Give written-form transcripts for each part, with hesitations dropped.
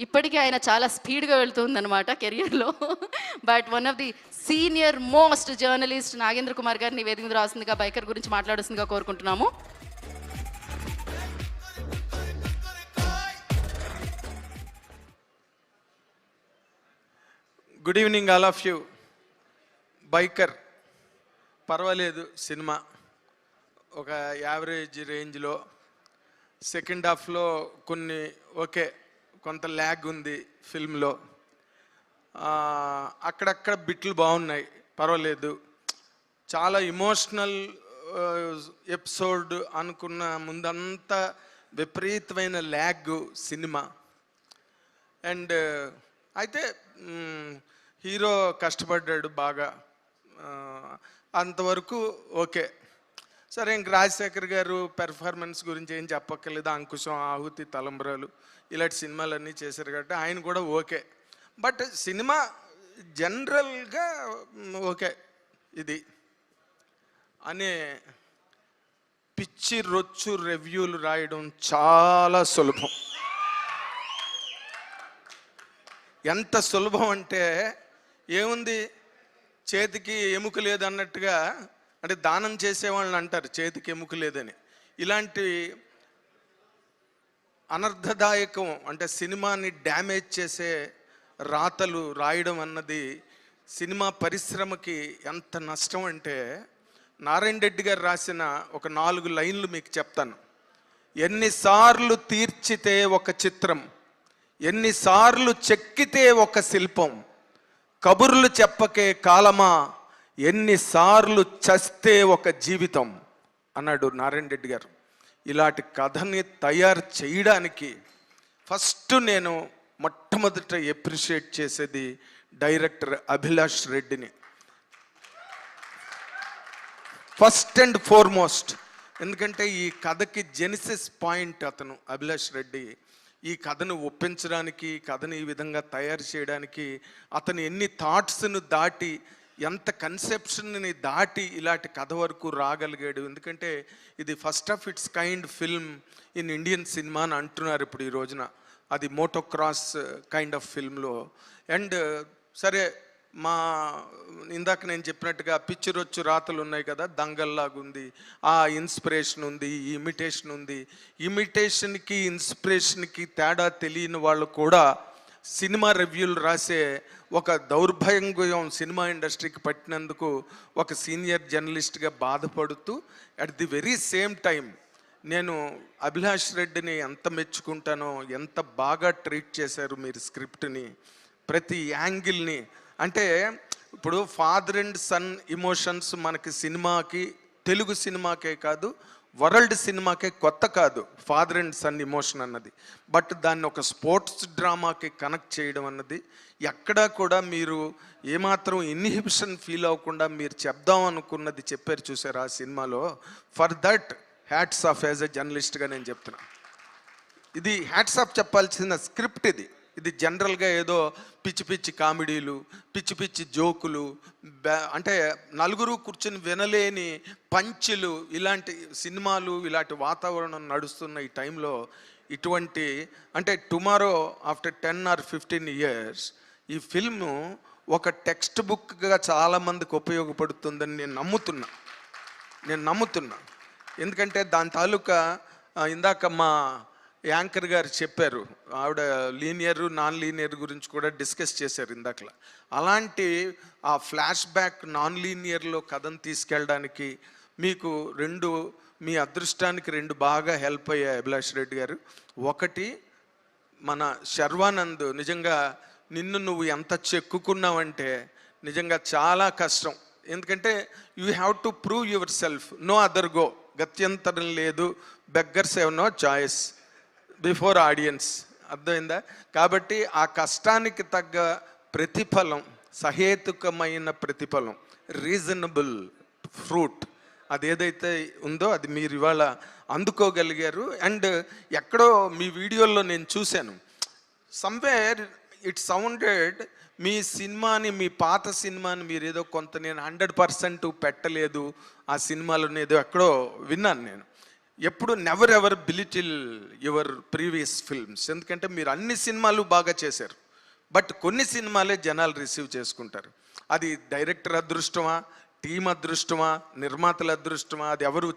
ఇప్పటికీ ఆయన చాలా స్పీడ్గా వెళ్తుందన్నమాట కెరియర్లో. But one of the senior most journalist Nagendra Kumar గారిని వేదిక మీద రాస్తుందిగా బైకర్ గురించి మాట్లాడుతుందిగా కోరుకుంటున్నాము. Good evening all of you. Biker పర్వాలేదు, సినిమా ఒక యావరేజ్ రేంజ్లో. సెకండ్ హాఫ్లో కొన్ని ఓకే, కొంత ల్యాగ్ ఉంది ఫిల్మ్లో. అక్కడక్కడ బిట్లు బాగున్నాయి, పర్వాలేదు. చాలా ఇమోషనల్ ఎపిసోడ్ అనుకున్న ముందంతా విపరీతమైన ల్యాగ్ సినిమా. అండ్ అయితే హీరో కష్టపడ్డాడు బాగా, అంతవరకు ఓకే. సరే, ఇంక రాజశేఖర్ గారు పెర్ఫార్మెన్స్ గురించి ఏం చెప్పక్కర్లేదు. అంకుశం, ఆహుతి, తలంబ్రాలు ఇలాంటి సినిమాలన్నీ చేశారు కాబట్టి ఆయన కూడా ఓకే. బట్ సినిమా జనరల్గా ఓకే ఇది అనే పిచ్చి రొచ్చు రివ్యూలు రాయడం చాలా సులభం. ఎంత సులభం అంటే ఏముంది, చేతికి ఎముక లేదన్నట్టుగా, అంటే దానం చేసేవాళ్ళని అంటారు చేతికి ఎముక లేదని. ఇలాంటి అనర్థదాయకం, అంటే సినిమాని డ్యామేజ్ చేసే రాతలు రాయడం అన్నది సినిమా పరిశ్రమకి ఎంత నష్టం అంటే, నారాయణ రెడ్డి గారు రాసిన ఒక 4 లైన్లు మీకు చెప్తాను. ఎన్నిసార్లు తీర్చితే ఒక చిత్రం, ఎన్నిసార్లు చెక్కితే ఒక శిల్పం, కబుర్లు చెప్పకే కాలమా, ఎన్నిసార్లు చస్తే ఒక జీవితం అన్నాడు నారాయణ రెడ్డి గారు. ఇలాంటి కథని తయారు చేయడానికి ఫస్ట్ నేను మొట్టమొదట ఎప్రిషియేట్ చేసేది డైరెక్టర్ అభిలాష్ రెడ్డిని, ఫస్ట్ అండ్ ఫార్మోస్ట్. ఎందుకంటే ఈ కథకి జెనిసిస్ పాయింట్ అతను అభిలాష్ రెడ్డి. ఈ కథను ఒప్పించడానికి, కథను ఈ విధంగా తయారు చేయడానికి అతను ఎన్ని థాట్స్ను దాటి, ఎంత కన్సెప్షన్ని దాటి ఇలాంటి కథ వరకు రాగలిగాడు. ఎందుకంటే ఇది first of it's kind film in Indian cinema అని అంటున్నారు ఇప్పుడు ఈ రోజున. అది మోటోక్రాస్ కైండ్ ఆఫ్ ఫిల్మ్లో. అండ్ సరే, మా ఇందాక నేను చెప్పినట్టుగా పిచ్చిరొచ్చు రాతలు ఉన్నాయి కదా, దంగల్లాగుంది, ఆ ఇన్స్పిరేషన్ ఉంది, ఇమిటేషన్ ఉంది. ఇమిటేషన్కి ఇన్స్పిరేషన్కి తేడా తెలియని వాళ్ళు కూడా సినిమా రివ్యూలు రాసే ఒక దౌర్భాగ్యం సినిమా ఇండస్ట్రీకి పట్టినందుకు ఒక సీనియర్ జర్నలిస్ట్గా బాధపడుతూ, at the very same time నేను అభిలాష్ రెడ్డిని ఎంత మెచ్చుకుంటానో, ఎంత బాగా ట్రీట్ చేశారు మీరు స్క్రిప్ట్ని, ప్రతి యాంగిల్ని. అంటే ఇప్పుడు ఫాదర్ అండ్ సన్ ఇమోషన్స్ మనకి సినిమాకి, తెలుగు సినిమాకే కాదు వరల్డ్ సినిమాకే కొత్త కాదు ఫాదర్ అండ్ సన్ ఇమోషన్ అన్నది. బట్ దాన్ని ఒక స్పోర్ట్స్ డ్రామాకి కనెక్ట్ చేయడం అన్నది ఎక్కడా కూడా మీరు ఏమాత్రం ఇన్హిబిషన్ ఫీల్ అవ్వకుండా మీరు చెప్దాం అనుకున్నది చెప్పారు చూసారు ఆ సినిమాలో. For that hats off as a జర్నలిస్ట్గా నేను చెప్తున్నా. ఇది హ్యాట్స్ ఆఫ్ చెప్పాల్సిన స్క్రిప్ట్ ఇది. ఇది జనరల్గా ఏదో పిచ్చి పిచ్చి కామెడీలు, పిచ్చి పిచ్చి జోకులు, అంటే నలుగురు కూర్చొని వినలేని పంచులు, ఇలాంటి సినిమాలు, ఇలాంటి వాతావరణం నడుస్తున్న ఈ టైంలో ఇటువంటి, అంటే టుమారో ఆఫ్టర్ 10 or 15 years ఈ ఫిల్ము ఒక టెక్స్ట్ బుక్గా చాలామందికి ఉపయోగపడుతుందని నేను నమ్ముతున్నా. ఎందుకంటే దాని తాలూకా ఇందాక మా యాంకర్ గారు చెప్పారు, ఆవిడ లీనియర్ నాన్ లీనియర్ గురించి కూడా డిస్కస్ చేశారు ఇందాకలా. అలాంటి ఆ ఫ్లాష్ బ్యాక్ నాన్ లీనియర్లో కథను తీసుకెళ్ళడానికి మీకు మీ అదృష్టానికి 2 బాగా హెల్ప్ అయ్యాయి అభిలాష్ రెడ్డి గారు. ఒకటి, మన శర్వానంద్ నిజంగా నిన్ను నువ్వు ఎంత చెక్కుకున్నావంటే నిజంగా చాలా కష్టం. ఎందుకంటే you have to prove yourself, no other go, గత్యంతరం లేదు, beggars have no choice before audience. అర్థమైందా? కాబట్టి ఆ కష్టానికి తగ్గ ప్రతిఫలం, సహేతుకమైన ప్రతిఫలం, రీజనబుల్ ఫ్రూట్, అదేదైతే ఉందో అది మీరు ఇవాళ అందుకోగలిగారు. అండ్ ఎక్కడో మీ వీడియోల్లో నేను చూశాను, సమ్వేర్ ఇట్ సౌండెడ్ మీ సినిమాని, మీ పాత సినిమాని మీరు ఏదో కొంత, నేను 100% పెట్టలేదు ఆ సినిమాలో, ఏదో ఎక్కడో విన్నాను నేను. ఎప్పుడు never ever belittle your previous films. ఎందుకంటే మీరు అన్ని సినిమాలు బాగా చేశారు, బట్ కొన్ని సినిమాలే జనాలు రిసీవ్ చేసుకుంటారు. అది డైరెక్టర్ అదృష్టమా, టీం అదృష్టమా, నిర్మాతల అదృష్టమా, అది ఎవరు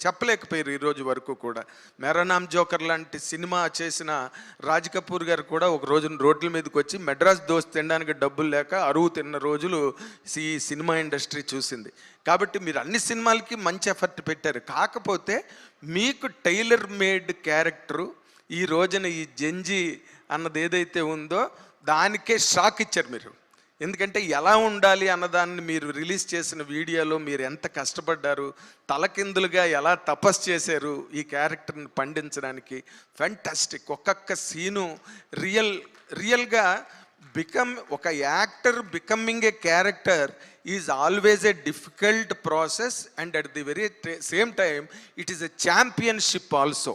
చెప్పలేకపోయారు ఈ రోజు వరకు కూడా. మేరా నామ్ జోకర్ లాంటి సినిమా చేసిన రాజ్ కపూర్ గారు కూడా ఒక రోజున రోడ్ల మీదకి వచ్చి మెడ్రాస్ దోస్త్ తినడానికి డబ్బులు లేక అరువు తిన్న రోజులు ఈ సినిమా ఇండస్ట్రీ చూసింది. కాబట్టి మీరు అన్ని సినిమాలకి మంచి ఎఫర్ట్ పెట్టారు. కాకపోతే మీకు టైలర్ మేడ్ క్యారెక్టరు ఈ రోజున ఈ జంజీ అన్నది ఏదైతే ఉందో దానికే షాక్ ఇచ్చారు మీరు. ఎందుకంటే ఎలా ఉండాలి అన్నదాన్ని మీరు రిలీజ్ చేసిన వీడియోలో మీరు ఎంత కష్టపడ్డారు, తలకిందులుగా ఎలా తపస్సు చేశారు ఈ క్యారెక్టర్ని పండించడానికి. ఫ్యాంటాస్టిక్. ఒక్కొక్క సీను రియల్గా ఒక actor becoming a character is always a difficult process, and at the very same time it is a championship also.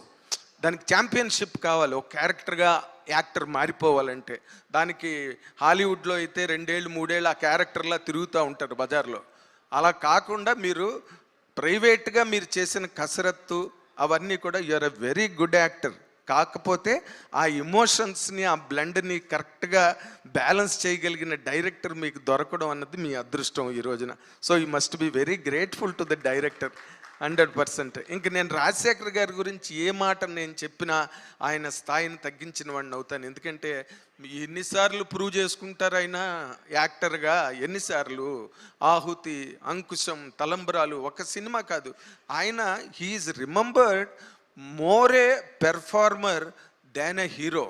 దానికి ఛాంపియన్షిప్ కావాలి ఒక క్యారెక్టర్గా యాక్టర్ మారిపోవాలంటే. దానికి హాలీవుడ్లో అయితే 2 ఏళ్ళు 3 ఏళ్ళు ఆ క్యారెక్టర్లా తిరుగుతూ ఉంటారు బజార్లో. అలా కాకుండా మీరు ప్రైవేట్గా మీరు చేసిన కసరత్తు అవన్నీ కూడా you're a very good actor. కాకపోతే ఆ ఎమోషన్స్ని, ఆ బ్లెండ్ని కరెక్ట్గా బ్యాలెన్స్ చేయగలిగిన డైరెక్టర్ మీకు దొరకడం అన్నది మీ అదృష్టం ఈ రోజున. So you must be very grateful to the director 100%. ఇంక నేను రాజశేఖర్ గారి గురించి ఏ మాట నేను చెప్పినా ఆయన స్థాయిని తగ్గించిన వాడిని అవుతాను. ఎందుకంటే ఎన్నిసార్లు ప్రూవ్ చేసుకుంటారు ఆయన యాక్టర్గా, ఎన్నిసార్లు ఆహుతి, అంకుశం, తలంబరాలు ఒక సినిమా కాదు. ఆయన he's remembered more a performer than a hero.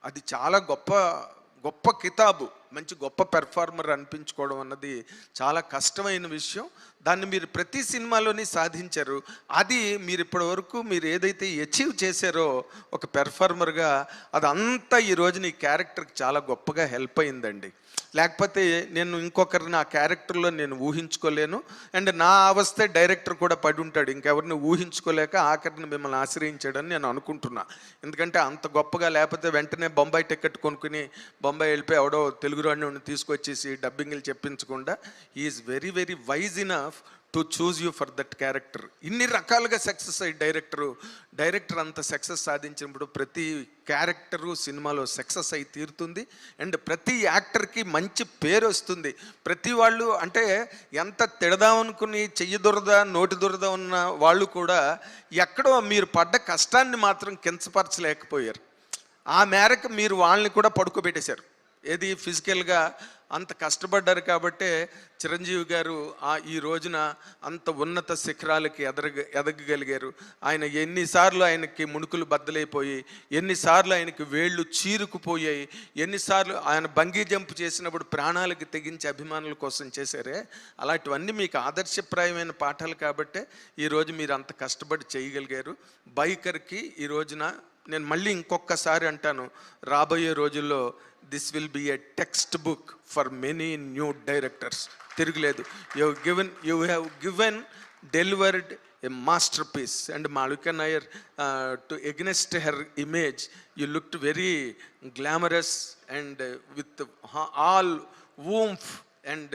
అది చాలా గొప్ప కితాబు. మంచి గొప్ప పెర్ఫార్మర్ అనిపించుకోవడం అన్నది చాలా కష్టమైన విషయం. దాన్ని మీరు ప్రతి సినిమాలోని సాధించారు. అది మీరు ఇప్పటి వరకు మీరు ఏదైతే అచీవ్ చేశారో ఒక పెర్ఫార్మర్గా, అదంతా ఈ రోజున ఈ క్యారెక్టర్కి చాలా గొప్పగా హెల్ప్ అయిందండి. లేకపోతే నేను ఇంకొకరిని ఆ క్యారెక్టర్లో నేను ఊహించుకోలేను. అండ్ నా అవస్థే డైరెక్టర్ కూడా పడి ఉంటాడు, ఇంకెవరిని ఊహించుకోలేక ఆఖరిని మిమ్మల్ని ఆశ్రయించాడని నేను అనుకుంటున్నా. ఎందుకంటే అంత గొప్పగా లేకపోతే వెంటనే బొంబాయి టికెట్ కొనుక్కుని బొంబాయి వెళ్ళిపోయి ఎవడో తెలుగు రాడిని తీసుకొచ్చేసి డబ్బింగ్లు చెప్పించకుండా is very very wise enough to choose you for that character. ఇన్ని రకాలుగా సక్సెస్ అయ్యి డైరెక్టర్ అంత సక్సెస్ సాధించినప్పుడు ప్రతి క్యారెక్టరు సినిమాలో సక్సెస్ అయి తీరుతుంది. అండ్ ప్రతి యాక్టర్కి మంచి పేరు వస్తుంది. ప్రతి వాళ్ళు అంటే ఎంత తిడదామనుకుని చెయ్యి దురద నోటి దురద ఉన్న వాళ్ళు కూడా ఎక్కడో మీరు పడ్డ కష్టాన్ని మాత్రం కించపరచలేకపోయారు. ఆ మేరకు మీరు వాళ్ళని కూడా పడుకోబెట్టేశారు. ఏది ఫిజికల్గా అంత కష్టపడ్డారు కాబట్టే చిరంజీవి గారు ఈ రోజున అంత ఉన్నత శిఖరాలకి ఎదగగలిగారు. ఆయన ఎన్నిసార్లు ఆయనకి ముణుకులు బద్దలైపోయి, ఎన్నిసార్లు ఆయనకి వేళ్ళు చీరుకుపోయాయి, ఎన్నిసార్లు ఆయన బంగీ జంప్ చేసినప్పుడు ప్రాణాలకి తెగించి అభిమానుల కోసం చేశారే, అలాంటివన్నీ మీకు ఆదర్శప్రాయమైన పాఠాలు కాబట్టే ఈరోజు మీరు అంత కష్టపడి చేయగలిగారు. బైకర్కి ఈ రోజున నేను మళ్ళీ ఇంకొకసారి అంటాను, రాబోయే రోజుల్లో this will be a text book for many new directors. తిరగలేదు. You have given delivered a masterpiece. And Malavika Nair, to against her image you looked very glamorous and with all oomph and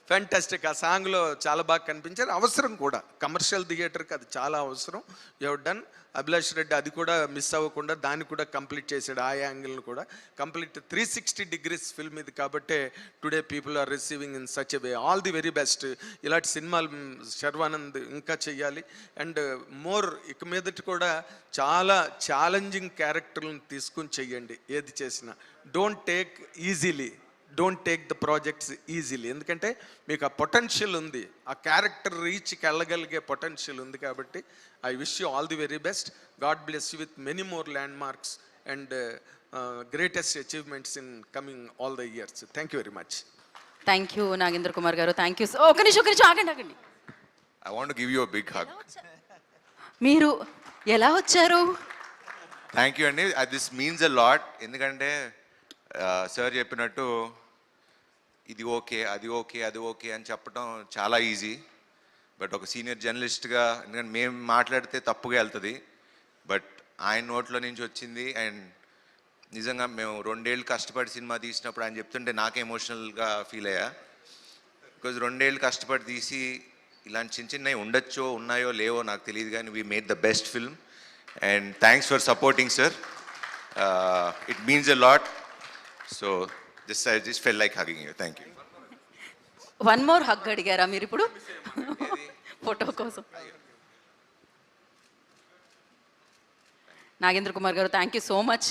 fantastic. ఆ సాంగ్లో చాలా బాగా కనిపించారు. అవసరం కూడా commercial థియేటర్కి అది చాలా అవసరం. You have done. Abhilash Reddy అది కూడా మిస్ అవ్వకుండా దాన్ని కూడా కంప్లీట్ చేశాడు. ఆ యాంగిల్ని కూడా కంప్లీట్ 360 degrees ఫిల్మ్ ఇది. కాబట్టి today people are receiving in such a way. All the very best. ఇలాంటి సినిమాలు శర్వానంద్ ఇంకా చెయ్యాలి. అండ్ మోర్ ఇక మీదటి కూడా చాలా ఛాలెంజింగ్ క్యారెక్టర్లను తీసుకుని చెయ్యండి. ఏది చేసినా don't take the projects easily. ఎందుకంటే మీకు ఆ పొటెన్షియల్ ఉంది, ఆ క్యారెక్టర్ రీచ్కి వెళ్ళగలిగే పొటెన్షియల్ ఉంది. కాబట్టి I wish you all the very best. God bless you with many more landmarks and greatest achievements in coming all the years. Thank you very much. Thank you Nagendra Kumar గారు. Thank you. ఒక నిమిషం ఆగండి. I want to give you a big hug. మీరు ఎలా వచ్చారు? Thank you అండి. This means a lot. ఎందుకంటే sir చెప్పినట్టు ఇది ఓకే, అది ఓకే అని చెప్పడం చాలా ఈజీ. బట్ ఒక సీనియర్ జర్నలిస్ట్గా, ఎందుకంటే మేము మాట్లాడితే తప్పుగా వెళ్తుంది, బట్ ఆయన నోట్లో నుంచి వచ్చింది. అండ్ నిజంగా మేము 2 ఏళ్ళు కష్టపడి సినిమా తీసినప్పుడు ఆయన చెప్తుంటే నాకే ఎమోషనల్గా ఫీల్ అయ్యా. బికాజ్ 2 ఏళ్ళు కష్టపడి తీసి ఇలాంటి చిన్న చిన్నవి ఉండొచ్చో ఉన్నాయో లేవో నాకు తెలియదు కానీ we made the best film and thanks for supporting sir. It means a lot. So I just fell like hugging you. Thank you. One more hug అడిగారా మీరు ఇప్పుడు ఫోటో కోసం? నాగేంద్ర కుమార్ గారు, థ్యాంక్ యూ సో మచ్.